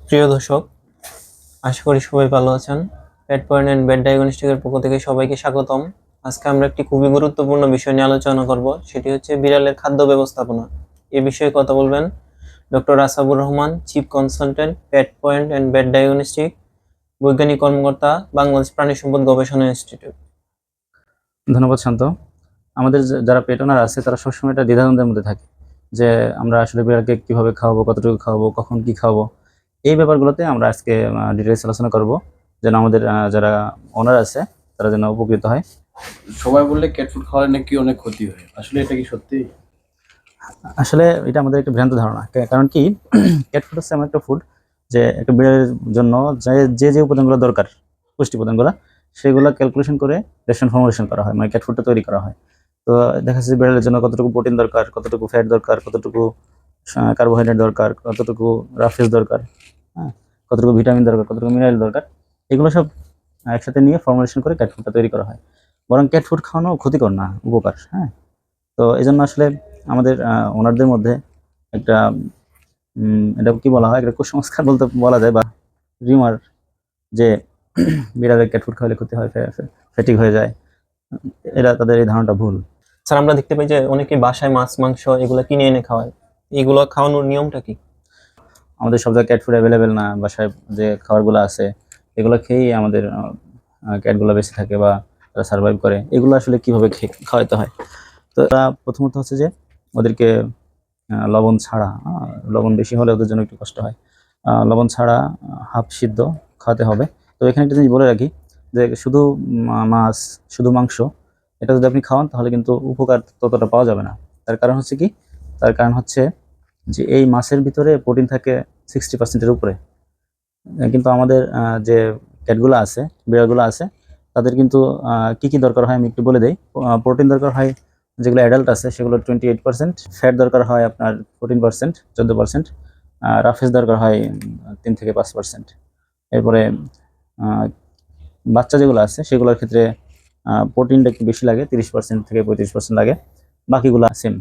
প্রিয় দর্শক, আশা করি সবাই ভালো আছেন। পেট পয়েন্ট অ্যান্ড বেড ডায়াগনস্টিকের পক্ষ থেকে সবাইকে স্বাগতম। আজকে আমরা একটি খুবই গুরুত্বপূর্ণ বিষয় নিয়ে আলোচনা করব, সেটি হচ্ছে বিড়ালের খাদ্য ব্যবস্থাপনা। এ বিষয়ে কথা বলবেন doctor Asabur Rahman, chief consultant, pet point and bed diagnostic, বৈজ্ঞানিক কর্মকর্তা, বাংলাদেশ প্রাণী সম্পদ গবেষণা ইনস্টিটিউট। ধন্যবাদ শান্ত। আমাদের যারা পেট ওনার আছে তারা সবসময় একটা দ্বিধাদ্বন্দ্বের মধ্যে থাকে যে আমরা আসলে বিড়ালকে কিভাবে খাওয়াবো, কতটুকু খাওয়াবো, কখন কি খাওয়াবো। এই ব্যাপারগুলোতে আমরা আজকে ডিটেলস আলোচনা করব, যেন আমাদের যারা ওনার আছে তারা যেন উপকৃত হয়। সবাই বললে ক্যাট ফুড খাওয়ালে নাকি অনেক ক্ষতি হয়, আসলে এটা কি সত্যি? আসলে এটা আমাদের একটা ভ্রান্ত ধারণা। কারণ কি, ক্যাট ফুড হচ্ছে এমন একটা ফুড যে একটা বিড়ালের জন্য যে যে যে উপাদানগুলো দরকার, পুষ্টি উপাদানগুলো, সেগুলো ক্যালকুলেশন করে রেশন ফর্মুলেশন করা হয়, মানে ক্যাট ফুডটা তৈরি করা হয়। তো দেখা যাচ্ছে বিড়ালের জন্য কতটুকু প্রোটিন দরকার, কতটুকু ফ্যাট দরকার, কতটুকু কার্বোহাইড্রেট দরকার, কতটুকু রাফেজ দরকার, হ্যাঁ, কতটুকু ভিটামিন দরকার, কতটুকু মিনারেল দরকার, এগুলো সব একসাথে নিয়ে ফর্মুলেশন করে ক্যাট ফুডটা তৈরি করা হয়। বরং ক্যাট ফুড খাওয়ানো ক্ষতিকর না, উপকার। হ্যাঁ, তো এই জন্য আসলে আমাদের ওনারদের মধ্যে একটা এটা কি বলা হয়, একটা কুসংস্কার বলতে বলা যায়, বা রিউমার, যে বিড়ালের ক্যাট ফুড খাওয়ালে ক্ষতি হয়, ফ্যাটিক হয়ে যায়। এরা তাদের এই ধারণাটা ভুল। স্যার, আমরা দেখতে পাই যে অনেকে বাসায় মাছ মাংস এগুলো কিনে এনে খাওয়ায়, এগুলো খাওয়ানোর নিয়মটা কি? আমাদের সব জায়গায় ক্যাট ফুড অ্যাভেলেবেল না। বাসায় যে খাবারগুলো আছে এগুলো খেয়েই আমাদের ক্যাটগুলো বেঁচে থাকে বা তারা সার্ভাইভ করে। এগুলো আসলে কিভাবে খাওয়াতে হয়, তো এরা প্রথমত হচ্ছে যে ওদেরকে লবণ ছাড়া, লবণ বেশি হলে ওদের জন্য একটু কষ্ট হয়, লবণ ছাড়া হাফ সিদ্ধ খাওয়াতে হবে। তো এখানে একটা জিনিস বলে রাখি, যে শুধু মাছ, শুধু মাংস, এটা যদি আপনি খাওয়ান তাহলে কিন্তু উপকার ততটা পাওয়া যাবে না। তার কারণ হচ্ছে কি, তার কারণ হচ্ছে যে এই মাছের ভিতরে প্রোটিন থাকে 60%-এর উপরে। কিন্তু আমাদের যে ক্যাটগুলো আছে, বিড়ালগুলো আছে, তাদের কিন্তু কি কি দরকার হয় আমি একটু বলে দিই। প্রোটিন দরকার হয়, যেগুলো অ্যাডাল্ট আছে সেগুলো 28%, ফ্যাট দরকার হয় আপনার 14%, 14%, রাফেজ দরকার হয় 3 থেকে 5%। এরপরে বাচ্চা যেগুলো আছে সেগুলোর ক্ষেত্রে প্রোটিনটা একটু বেশি লাগে, 30% থেকে 35% লাগে, বাকিগুলো সেম।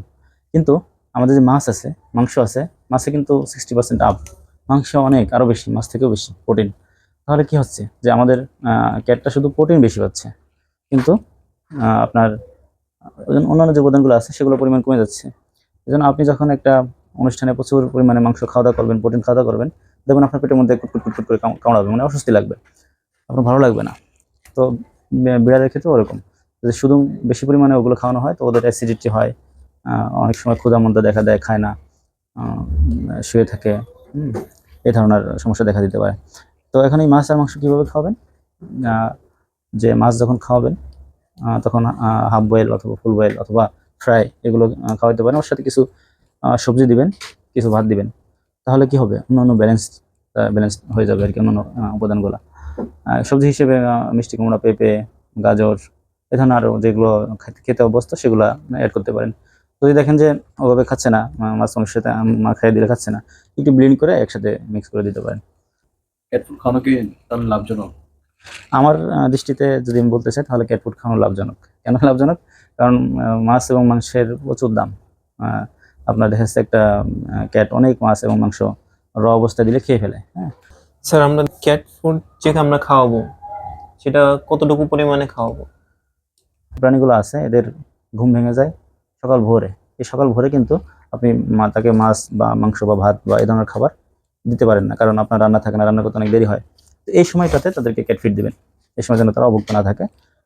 কিন্তু আমাদের যে মাছ আছে, মাংস আছে, মাছে কিন্তু 60% আপ, মাংস অনেক আরও বেশি, মাছ থেকেও বেশি প্রোটিন। তাহলে কি হচ্ছে যে আমাদের ক্যাটটা শুধু প্রোটিন বেশি পাচ্ছে, কিন্তু আপনার অন্যান্য যে উপাদানগুলো আছে সেগুলোর পরিমাণ কমে যাচ্ছে। এই জন্য আপনি যখন একটা অনুষ্ঠানে প্রচুর পরিমাণে মাংস খাওয়া দাওয়া করবেন, প্রোটিন খাওয়া দাওয়া করবেন, দেখবেন আপনার পেটের মধ্যে কুটকুট কুটকুট করে কামড়াবে, মানে অস্বস্তি লাগবে, আপনার ভালো লাগবে না। তো বিড়ালের ক্ষেত্রে ওরকম, যদি শুধু বেশি পরিমাণে ওগুলো খাওয়ানো হয় তো ওদের অ্যাসিডিটি হয়, অনেক সময় ক্ষুধা মন্দা দেখা দেয়, খায় না, শুয়ে থাকে, এই ধরনের সমস্যা দেখা দিতে পারে। তো এখন এই মাছ আর মাংস কীভাবে খাওয়াবেন? যে মাছ যখন খাওয়াবেন তখন হাফ বয়েল অথবা ফুল বয়েল অথবা ফ্রাই এগুলো খাওয়াতে পারেন। ওর সাথে কিছু সবজি দিবেন, কিছু ভাত দিবেন, তাহলে কি হবে, অন্যান্য ব্যালেন্স হয়ে যাবে আর কি, অন্যান্য উপাদানগুলো। সবজি হিসেবে মিষ্টি কুমড়া, পেঁপে, গাজর, এ ধরনের আরও যেগুলো খেতে অভ্যস্ত সেগুলো অ্যাড করতে পারেন। যদি দেখেন যে ওভাবে খাচ্ছে না, মাছ মাংসের সাথে খাইয়ে দিলে খাচ্ছে না, একটু ব্লেন্ড করে একসাথে মিক্স করে দিতে পারেন। ক্যাট ফুড খাওয়ানো কি তাহলে লাভজনক? আমার দৃষ্টিতে যদি আমি বলতে চাই তাহলে ক্যাট ফুড খাওয়ানো লাভজনক। কেন লাভজনক? কারণ মাছ এবং মাংসের প্রচুর দাম। আপনার দেখা যাচ্ছে একটা ক্যাট অনেক মাছ এবং মাংস র অবস্থায় দিলে খেয়ে ফেলে। হ্যাঁ, স্যার, আমরা ক্যাট ফুড যে আমরা খাওয়াবো সেটা কতটুকু পরিমাণে খাওয়াবো? প্রাণীগুলো আছে এদের ঘুম ভেঙে যায় সকাল ভোরে। এই সকাল ভোরে কিন্তু আপনি তাকে মাছ বা মাংস বা ভাত বা এই ধরনের খাবার দিতে পারেন না, কারণ আপনার রান্না থাকে না, রান্না করতে অনেক দেরি হয়। তো এই সময়টাতে তাদেরকে ক্যাট ফিড দিবেন, এই সময় যেন তারা অভুক্ত না থাকে।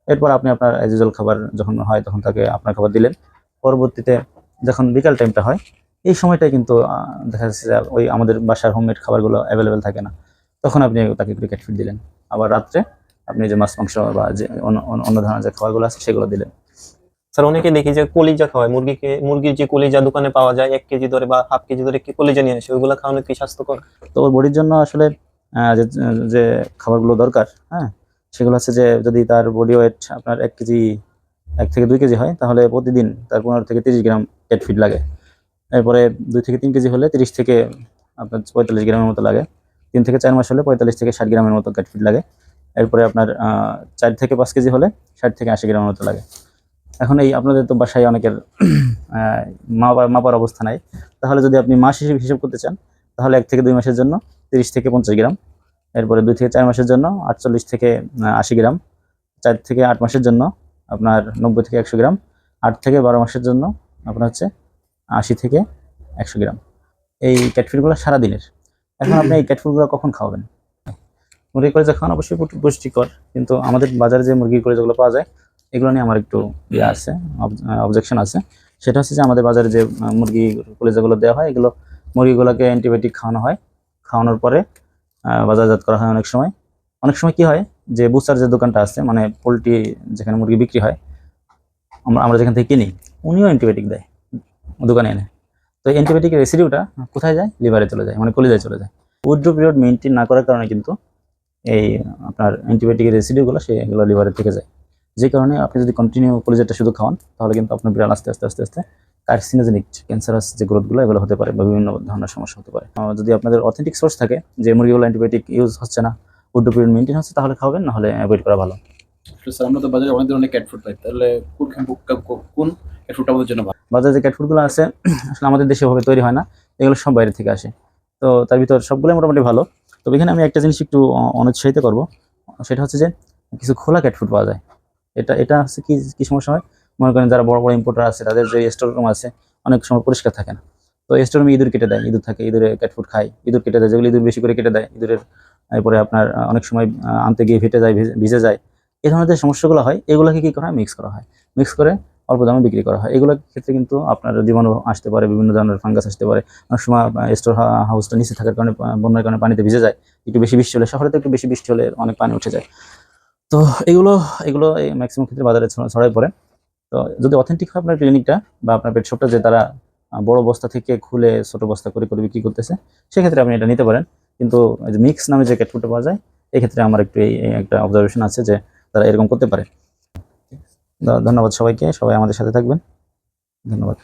এরপর আপনি আপনার অ্যাজ ইউজুয়াল খাবার যখন হয় তখন তাকে আপনার খাবার দিলেন। পরবর্তীতে যখন বিকাল টাইমটা হয়, এই সময়টায় কিন্তু দেখা যাচ্ছে যে ওই আমাদের বাসার হোমমেড খাবারগুলো অ্যাভেলেবেল থাকে না, তখন আপনি তাকে একটু ক্যাট ফিড দিলেন। আবার রাত্রে আপনি যে মাছ মাংস বা যে অন্য ধরনের যে খাবারগুলো আছে সেগুলো দিলেন। স্যার, অনেকে দেখি যে কলিজা খাওয়ায় মুরগির যে কলিজা দোকানে পাওয়া যায় 1 কেজি ধরে বা হাফ কেজি ধরে কলিজা নিয়ে আসে, ওইগুলো খাওয়ানো কি স্বাস্থ্যকর? তো ওর বডির জন্য আসলে যে যে খাবারগুলো দরকার, হ্যাঁ, সেগুলো হচ্ছে যে যদি তার বডি ওয়েট আপনার 1 কেজি, 1 থেকে 2 কেজি হয়, তাহলে প্রতিদিন তার 15 থেকে 30 গ্রাম ক্যাট ফিড লাগে। এরপরে 2 থেকে 3 কেজি হলে 30 থেকে আপনার 45 গ্রামের মতো লাগে। 3 থেকে 4 মাস হলে 45 থেকে 60 গ্রামের মতো ক্যাট ফিড লাগে। এরপরে আপনার 4 থেকে 5 কেজি হলে 60 থেকে 80 গ্রামের মতো লাগে। এখন এই আপনাদের তো বাসায় অনেকের মাপার অবস্থা নাই, তাহলে যদি আপনি মাস হিসেব করতে চান তাহলে 1 থেকে 2 মাসের জন্য 30 থেকে 50 গ্রাম। এরপরে 2 থেকে 4 মাসের জন্য 48 থেকে 80 গ্রাম। 4 থেকে 8 মাসের জন্য আপনার 90 থেকে 100 গ্রাম। 8 থেকে 12 মাসের জন্য আপনার হচ্ছে 80 থেকে 100 গ্রাম। এই ক্যাট ফুডগুলো সারাদিনের। এখন আপনি এই ক্যাট ফুডগুলো কখন খাওয়াবেন? মুরগির কলিজা খাওয়ানো অবশ্যই পুষ্টিকর, কিন্তু আমাদের বাজারে যে মুরগির কলিজাগুলো পাওয়া যায় এগুলো নিয়ে আমার একটু আছে, অবজেকশন আছে। সেটা হচ্ছে যে আমাদের বাজারে যে মুরগির কলিজাগুলো দেওয়া হয়, এগুলো মুরগিগুলোকে অ্যান্টিবায়োটিক খাওয়ানো হয়। খাওয়ানোর পরে বাজারজাত করা হয়। অনেক সময় কি হয় যে বুস্টার যে দোকানটা আছে, মানে পোলট্রি যেখানে মুরগি বিক্রি হয়, আমরা যেখান থেকে কিনি, উনিও অ্যান্টিবায়োটিক দেয় দোকানে এনে। তো অ্যান্টিবায়োটিকের রেসিডিউটা কোথায় যায়? লিভারে চলে যায়, মানে কলিজায় চলে যায়। উইথড্র পিরিয়ড মেনটেন না করার কারণে কিন্তু এই আপনার অ্যান্টিবায়োটিকের রেসিডিউগুলো সেগুলো লিভারে থেকে যায়। যে কারণে আপনি যদি কন্টিনিউ কলিজাটা শুধু খাওয়ান, তাহলে কিন্তু আপনার বিড়াল আস্তে আস্তে কার্সিনোজেনিক ক্যান্সারাস যে গ্রোথগুলো এগুলো হতে পারে বা বিভিন্ন ধরনের সমস্যা হতে পারে। যদি আপনাদের অথেন্টিক সোর্স থাকে যে মুরগিগুলো অ্যান্টিবায়োটিক ইউজ হচ্ছে না, উইথড্র পিরিয়ড মেনটেন হচ্ছে, তাহলে খাবেন, নাহলে অ্যাভয়েড করা ভালো। স্যার আমরা তো বাজারে অনেক ধরনের ক্যাট ফুড পাই, তাহলে কোন ক্যাট ফুডটা আমাদের জন্য ভালো? বাজারে যে ক্যাট ফুডগুলো আছে আসলে আমাদের দেশে ভাবে তৈরি হয় না, এগুলো সব বাইরে থেকে আসে। তো তার ভিতর সবগুলোই মোটামুটি ভালো। তবে এখানে আমি একটা জিনিস একটু অনুৎসাহিত করবো, সেটা হচ্ছে যে কিছু খোলা ক্যাট ফুড পাওয়া যায়। এটা হচ্ছে কি সমস্যা হয়, মনে করেন যারা বড় বড় ইম্পোর্টার আছে তাদের যে স্টোর রুম আছে অনেক সময় পরিষ্কার থাকে না। তো স্টোর রুমে ইঁদুর কেটে দেয়, ইঁদুর থাকে, ইঁদুরে ক্যাট ফুড খায়, ইঁদুর কেটে দেয়, যেগুলো ইঁদুর বেশি করে কেটে দেয় ইঁদুরের। এরপরে আপনার অনেক সময় আনতে গিয়ে ফেটে যায়, ভিজে যায়। এই ধরনের যে সমস্যাগুলো হয় এগুলোকে কি করা হয়, মিক্স করা হয়। মিক্স করে অল্প দামে বিক্রি করা হয়। এগুলোর ক্ষেত্রে কিন্তু আপনার জীবাণু আসতে পারে, বিভিন্ন ধরনের ফাঙ্গাস আসতে পারে। অনেক সময় স্টোর হাউসটা নিচে থাকার কারণে, বন্যার কারণে পানিতে ভিজে যায়। একটু বেশি বৃষ্টি হলে, শহরে তো একটু বেশি বৃষ্টি হলে অনেক পানি উঠে যায়। তো এগুলো এগুলো ম্যাক্সিমাম ক্ষেত্রে বাজারে ছড়ায় পড়ে। তো যদি অথেন্টিক হয় আপনার ক্লিনিকটা বা আপনার পেট শপটা, যে তারা বড় বস্তা থেকে খুলে ছোট বস্তা করে করে বিক্রি করতেছে, সেক্ষেত্রে আপনি এটা নিতে পারেন। কিন্তু মিক্স নামে যে ক্যাট ফুডটা পাওয়া যায়, এক্ষেত্রে আমার একটু এই একটা অবজারভেশন আছে যে তারা এরকম করতে পারে। ধন্যবাদ সবাইকে, সবাই আমাদের সাথে থাকবেন। ধন্যবাদ।